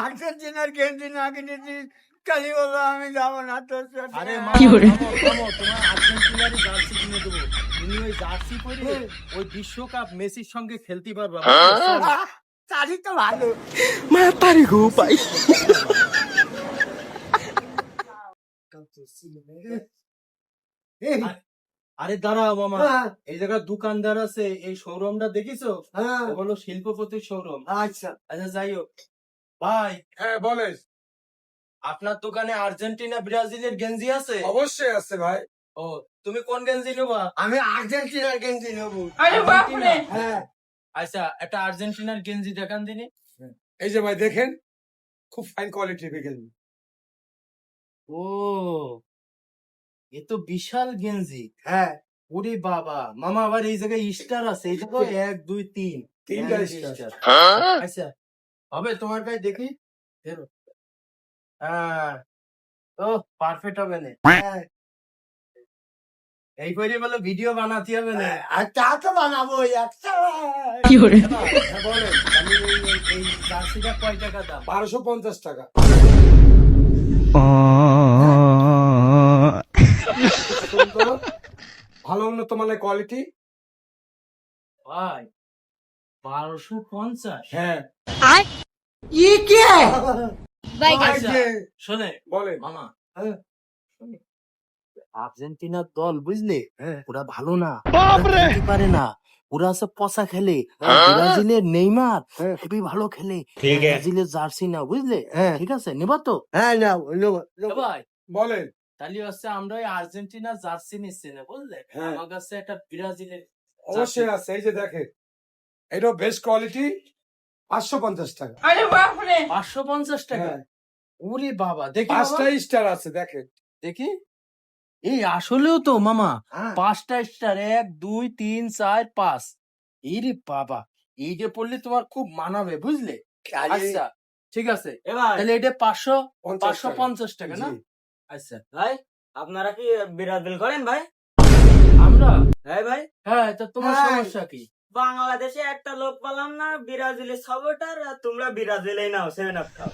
আর্জেন্টিনার গেঞ্জি না কিনেছি, খালি বলো আমি যাবো না তোর সাথে। আরে মা, কি করে? থামো, থামো, তোমার আর্জেন্টিনারই জার্সি কিনে দেবো। তুমি ওই জার্সি পরে ওই বিশ্বকাপ মেসির সঙ্গে খেলতে পারবা, বুঝলে? চলো। তারই তো ভালো। Matari ko pa. এই, আরে দাঁড়াও মামা, হ্যাঁ, এই জায়গায় দোকানদার আছে, এই শোরুমটা দেখিছো? হ্যাঁ, ও হলো শিল্পপতির শোরুম। আচ্ছা। আচ্ছা যাই হোক, ভাই হ্যাঁ বলেন। আপনার দোকানে আর্জেন্টিনা ব্রাজিলের গেঞ্জি আছে? অবশ্যই আছে ভাই। ও, তুমি কোন গেঞ্জি নেবা? আমি আর্জেন্টিনার গেঞ্জি নেবো। আর্জেন্টিনা? হ্যাঁ, আচ্ছা, একটা আর্জেন্টিনার গেঞ্জি দেখান দিনি। এই যে ভাই দেখেন, খুব ফাইন কোয়ালিটির গেঞ্জি। ও, এ তো বিশাল গেঞ্জি। হ্যাঁ, ওরে বাবা, মামা আবার এই জায়গায় স্টার আছে, এই দেখো 1 2 3 তিনটা স্টার। স্টার। আচ্ছা, হবে তোমার গায়ে দেখি। ধরো। হ্যাঁ, ও পারফেক্ট হবে না। হ্যাঁ, এই করে বলে ভিডিও বানাতে হবে না। আর তা তো বানাবো একটা। কি করে? হ্যাঁ বলেন। আমি এই জার্সিটা কয় টাকা দাম? 1250 টাকা। সুন্দর, ভালো উন্নত মানের কোয়ালিটি। ভাই 1250? হ্যাঁ আচ্ছা, শোনে বলেন। মামা, হ্যাঁ। আর্জেন্টিনার দল বুঝলে, হ্যাঁ। ওরা ভালো না, ওরা খেলতে পারে না, ওরা আছে পচা খেলে। আর ব্রাজিলের নেইমার হ্যাঁ। হেবি ভালো খেলে, ব্রাজিলের জার্সি না, বুঝলে? হ্যাঁ। ঠিক আছে, নেবা তো? হ্যাঁ, নাও, নেবো, এ নেবো। ভাই, বলেন। তাহলে হচ্ছে আমরা ওই আর্জেন্টিনার জার্সি নিচ্ছি না, বুঝলে? হ্যাঁ। আমার কাছে একটা ব্রাজিলের অবশ্যই আছে, এই যে দেখেন, এটা বেস্ট কোয়ালিটি, 550 টাকা। 550 টাকা? হ্যাঁ। ওরে বাবা, দেখি বাবা, 5টা স্টার আছে, দেখেন। দেখি। এই আসলেও তো মামা, হ্যাঁ, 5টা স্টার, 1 2 3 4 5। এই রে বাবা, এই যে পড়লে তোমার খুব মানাবে, বুঝলে? খালি আচ্ছা, ঠিক আছে, এবার তাহলে এটা 50 টাকা। 550 টাকা না? জি। আচ্ছা, ভাই আপনারা কি ব্রাজিল করেন ভাই? আমরা, হ্যাঁ ভাই, হ্যাঁ, তা তোমার হ্যাঁ। সমস্যা কি? বাংলাদেশে একটা লোক পেলাম না ব্রাজিলের সাপোর্টার, আর তোমরা ব্রাজিলেই নাও 7 আপ খাও।